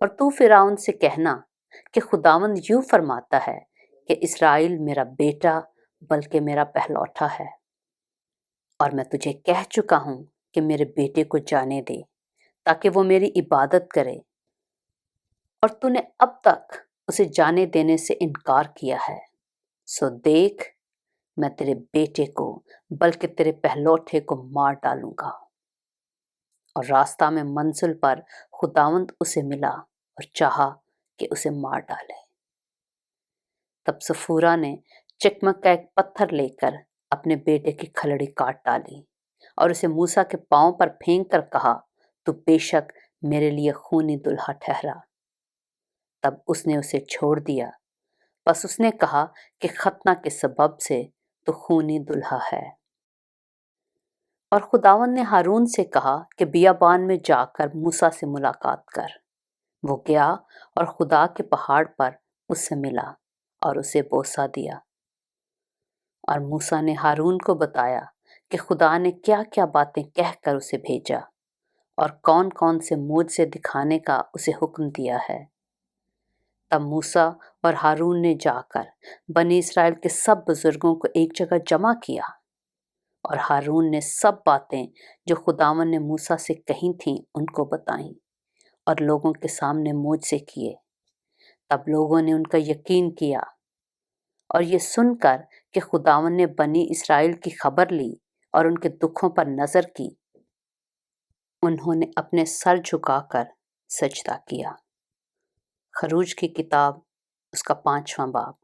اور تو فرعون سے کہنا کہ خداوند یوں فرماتا ہے کہ اسرائیل میرا بیٹا بلکہ میرا پہلوٹا ہے، اور میں تجھے کہہ چکا ہوں کہ میرے بیٹے کو جانے دے تاکہ وہ میری عبادت کرے، اور تو نے اب تک اسے جانے دینے سے انکار کیا ہے۔ سو دیکھ، میں تیرے بیٹے کو بلکہ تیرے پہلوٹے کو مار ڈالوں گا۔ اور راستہ میں منزل پر خداوند اسے ملا اور چاہا کہ اسے مار ڈالے۔ تب صفورہ نے چکمک کا ایک پتھر لے کر اپنے بیٹے کی کھلڑی کاٹ ڈالی اور اسے موسیٰ کے پاؤں پر پھینک کر کہا، تو بے شک میرے لیے خونی دلہا ٹھہرا۔ تب اس نے اسے چھوڑ دیا، بس اس نے کہا کہ ختنہ کے سبب سے تو خونی دلہا ہے۔ اور خداوند نے ہارون سے کہا کہ بیابان میں جا کر موسیٰ سے ملاقات کر۔ وہ گیا اور خدا کے پہاڑ پر اس سے ملا اور اسے بوسہ دیا۔ اور موسیٰ نے ہارون کو بتایا کہ خدا نے کیا کیا باتیں کہہ کر اسے بھیجا اور کون کون سے معجزے دکھانے کا اسے حکم دیا ہے۔ تب موسیٰ اور ہارون نے جا کر بنی اسرائیل کے سب بزرگوں کو ایک جگہ جمع کیا، اور ہارون نے سب باتیں جو خداوند نے موسیٰ سے کہی تھیں ان کو بتائیں اور لوگوں کے سامنے معجزے کیے۔ تب لوگوں نے ان کا یقین کیا، اور یہ سن کر کہ خداوند نے بنی اسرائیل کی خبر لی اور ان کے دکھوں پر نظر کی، انہوں نے اپنے سر جھکا کر سجدہ کیا۔ خروج کی کتاب اس کا 5واں باب۔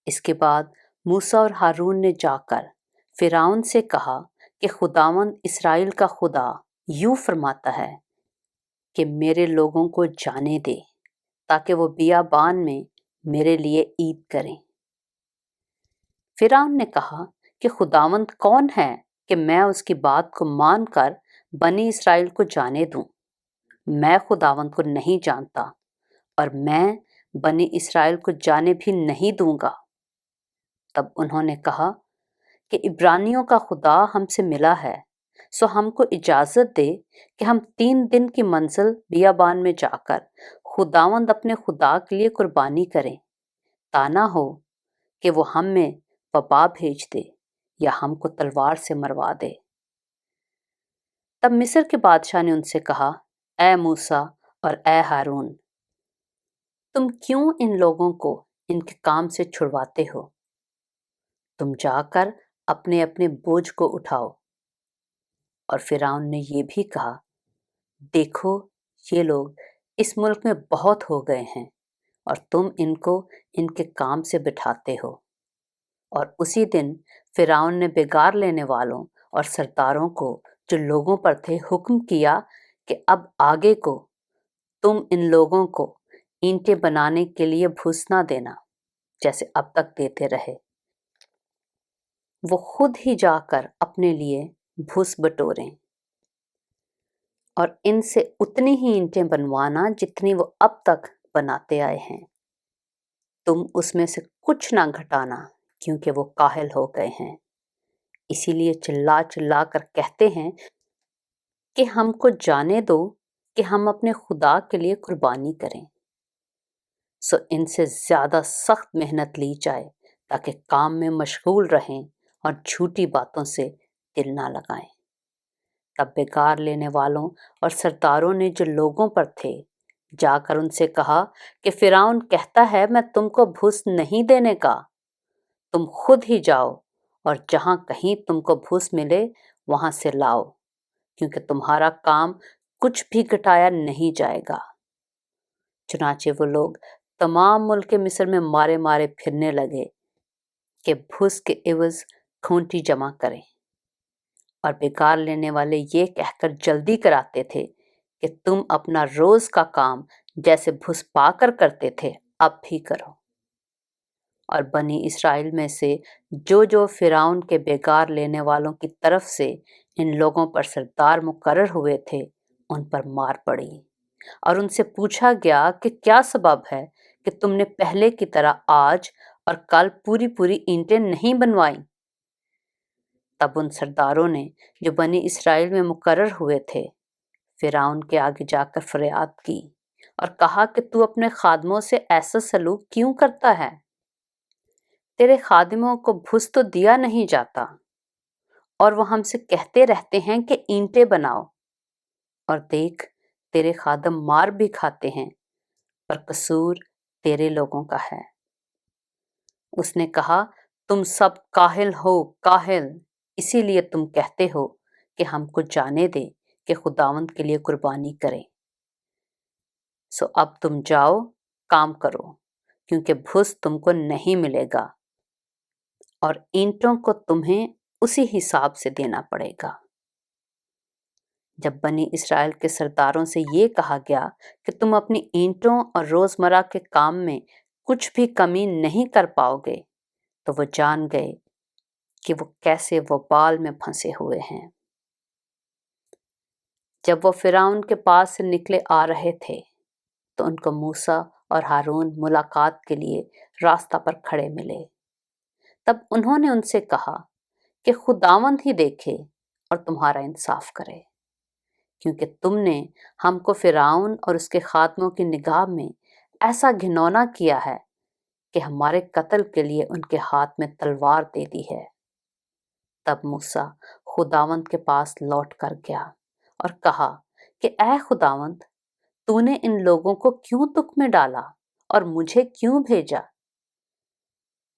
اس کے بعد موسیٰ اور ہارون نے جا کر فرعون سے کہا کہ خداوند اسرائیل کا خدا یوں فرماتا ہے کہ میرے لوگوں کو جانے دے تاکہ وہ بیابان میں میرے لیے عید کریں۔ فرعون نے کہا کہ خداوند کون ہے کہ میں اس کی بات کو مان کر بنی اسرائیل کو جانے دوں؟ میں خداوند کو نہیں جانتا، اور میں بنی اسرائیل کو جانے بھی نہیں دوں گا۔ تب انہوں نے کہا کہ عبرانیوں کا خدا ہم سے ملا ہے، سو ہم کو اجازت دے کہ ہم 3 دن کی منزل بیابان میں جا کر خداوند اپنے خدا کے لیے قربانی کریں، تا نہ ہو کہ وہ ہم میں وبا بھیج دے یا ہم کو تلوار سے مروا دے۔ تب مصر کے بادشاہ نے ان سے کہا، اے موسیٰ اور اے ہارون، تم کیوں ان لوگوں کو ان کے کام سے چھڑواتے ہو؟ تم جا کر اپنے اپنے بوجھ کو اٹھاؤ۔ اور فرعون نے یہ بھی کہا، دیکھو یہ لوگ اس ملک میں بہت ہو گئے ہیں، اور تم ان کو ان کے کام سے بٹھاتے ہو۔ اور اسی دن فرعون نے بگار لینے والوں اور سرداروں کو جو لوگوں پر تھے حکم کیا کہ اب آگے کو تم ان لوگوں کو اینٹیں بنانے کے لیے بھوس نہ دینا جیسے اب تک دیتے رہے۔ وہ خود ہی جا کر اپنے لیے بھوس بٹوریں، اور ان سے اتنی ہی اینٹیں بنوانا جتنی وہ اب تک بناتے آئے ہیں۔ تم اس میں سے کچھ نہ گھٹانا، کیونکہ وہ کاہل ہو گئے ہیں، اسی لیے چلا چلا کر کہتے ہیں کہ ہم کو جانے دو کہ ہم اپنے خدا کے لیے قربانی کریں۔ سو ان سے زیادہ سخت محنت لی جائے تاکہ کام میں مشغول رہیں اور جھوٹی باتوں سے دل نہ لگائیں۔ تب بگار لینے والوں اور سرداروں نے جو لوگوں پر تھے جا کر ان سے کہا کہ فرعون کہتا ہے میں تم کو بھوس نہیں دینے کا، تم خود ہی جاؤ اور جہاں کہیں تم کو بھوس ملے وہاں سے لاؤ، کیونکہ تمہارا کام کچھ بھی گھٹایا نہیں جائے گا۔ چنانچہ وہ لوگ تمام ملک مصر میں مارے مارے پھرنے لگے کہ بھوس کے عوض کھونٹی جمع کریں، اور بگار لینے والے یہ کہہ کر جلدی کراتے تھے کہ تم اپنا روز کا کام جیسے بھوس پا کر کرتے تھے اب بھی کرو۔ اور بنی اسرائیل میں سے جو فرعون کے بگار لینے والوں کی طرف سے ان لوگوں پر سردار مقرر ہوئے تھے ان پر مار پڑی، اور ان سے پوچھا گیا کہ کیا سبب ہے کہ تم نے پہلے کی طرح آج اور کل پوری پوری اینٹیں نہیں بنوائیں؟ تب ان سرداروں نے جو بنی اسرائیل میں مقرر ہوئے تھے فرعون کے آگے جا کر فریاد کی اور کہا کہ تو اپنے خادموں سے ایسا سلوک کیوں کرتا ہے؟ تیرے خادموں کو بھس تو دیا نہیں جاتا اور وہ ہم سے کہتے رہتے ہیں کہ اینٹیں بناؤ، اور دیکھ تیرے خادم مار بھی کھاتے ہیں، پر قصور تیرے لوگوں کا ہے۔ اس نے کہا، تم سب کاہل ہو، کاہل، اسی لیے تم کہتے ہو کہ ہم کو جانے دے کہ خداوند کے لیے قربانی کریں۔ سو اب تم جاؤ، کام کرو، کیونکہ بھس تم کو نہیں ملے گا اور اینٹوں کو تمہیں اسی حساب سے دینا پڑے گا۔ جب بنی اسرائیل کے سرداروں سے یہ کہا گیا کہ تم اپنی اینٹوں اور روزمرہ کے کام میں کچھ بھی کمی نہیں کر پاؤ گے، تو وہ جان گئے کہ وہ کیسے وبال میں پھنسے ہوئے ہیں۔ جب وہ فرعون کے پاس سے نکلے آ رہے تھے تو ان کو موسیٰ اور ہارون ملاقات کے لیے راستہ پر کھڑے ملے۔ تب انہوں نے ان سے کہا کہ خداوند ہی دیکھے اور تمہارا انصاف کرے، کیونکہ تم نے ہم کو فرعون اور اس کے خادموں کی نگاہ میں ایسا گھنونا کیا ہے کہ ہمارے قتل کے لیے ان کے ہاتھ میں تلوار دے دی ہے۔ تب موسیٰ خداوند کے پاس لوٹ کر گیا اور کہا کہ اے خداوند، تو نے ان لوگوں کو کیوں تک میں ڈالا اور مجھے کیوں بھیجا؟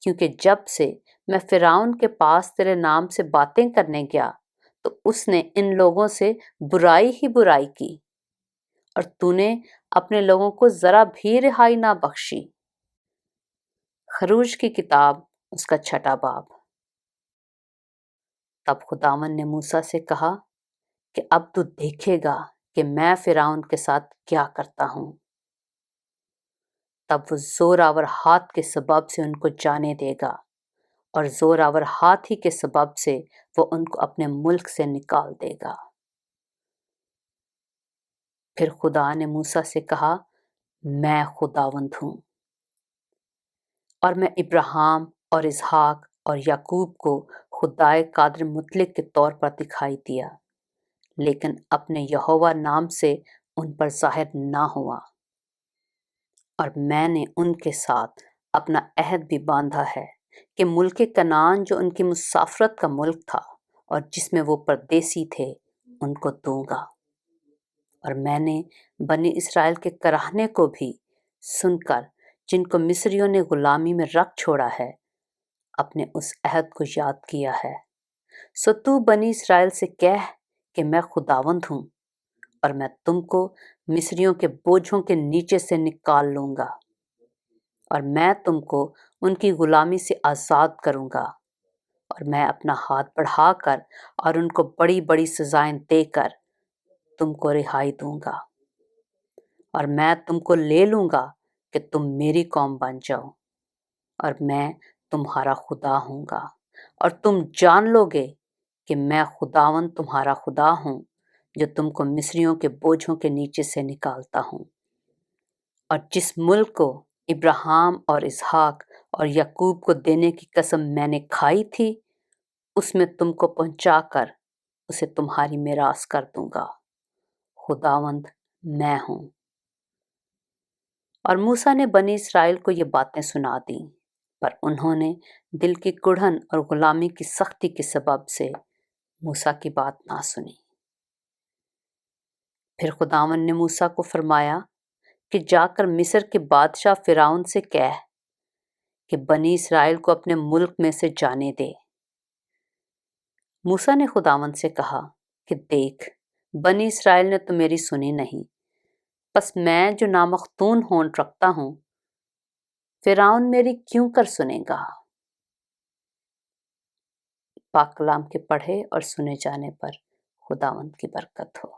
کیونکہ جب سے میں فرعون کے پاس تیرے نام سے باتیں کرنے گیا تو اس نے ان لوگوں سے برائی ہی برائی کی، اور تو نے اپنے لوگوں کو ذرا بھی رہائی نہ بخشی۔ خروج کی کتاب اس کا 6 باب۔ تب خداوند نے موسیٰ سے کہا کہ اب تو دیکھے گا کہ میں فرعون کے ساتھ کیا کرتا ہوں۔ تب وہ زور آور ہاتھ کے سبب سے ان کو جانے دے گا، اور زور آور ہاتھ ہی کے سبب سے وہ ان کو اپنے ملک سے نکال دے گا۔ پھر خدا نے موسیٰ سے کہا، میں خداوند ہوں، اور میں ابراہیم اور اسحاق اور یعقوب کو خدائے قادر مطلق کے طور پر دکھائی دیا، لیکن اپنے یہوہ نام سے ان پر ظاہر نہ ہوا، اور میں نے ان کے ساتھ اپنا عہد بھی باندھا ہے کہ ملک کنعان جو ان کی مسافرت کا ملک تھا اور جس میں وہ پردیسی تھے، ان کو دوں گا۔ اور میں نے بنی اسرائیل کے کراہنے کو بھی سن کر، جن کو مصریوں نے غلامی میں رکھ چھوڑا ہے، اپنے اس عہد کو یاد کیا ہے۔ سو تو بنی اسرائیل سے کہہ کہ میں خداوند ہوں، اور میں تم کو مصریوں کے بوجھوں کے نیچے سے نکال لوں گا، اور میں تم کو ان کی غلامی سے آزاد کروں گا، اور میں اپنا ہاتھ بڑھا کر اور ان کو بڑی بڑی سزائیں دے کر تم کو رہائی دوں گا، اور میں تم کو لے لوں گا کہ تم میری قوم بن جاؤ، اور میں تمہارا خدا ہوں گا، اور تم جان لو گے کہ میں خداوند تمہارا خدا ہوں، جو تم کو مصریوں کے بوجھوں کے نیچے سے نکالتا ہوں۔ اور جس ملک کو ابراہیم اور اسحاق اور یعقوب کو دینے کی قسم میں نے کھائی تھی، اس میں تم کو پہنچا کر اسے تمہاری میراث کر دوں گا۔ خداوند میں ہوں۔ اور موسیٰ نے بنی اسرائیل کو یہ باتیں سنا دیں، پر انہوں نے دل کی کڑھن اور غلامی کی سختی کے سبب سے موسیٰ کی بات نہ سنی۔ پھر خداوند نے موسیٰ کو فرمایا کہ جا کر مصر کے بادشاہ فرعون سے کہہ کہ بنی اسرائیل کو اپنے ملک میں سے جانے دے۔ موسیٰ نے خداوند سے کہا کہ دیکھ، بنی اسرائیل نے تو میری سنی نہیں، پس میں جو نامختون ہونٹ رکھتا ہوں، فرعون میری کیوں کر سنے گا؟ پاک کلام کے پڑھے اور سنے جانے پر خداوند کی برکت ہو۔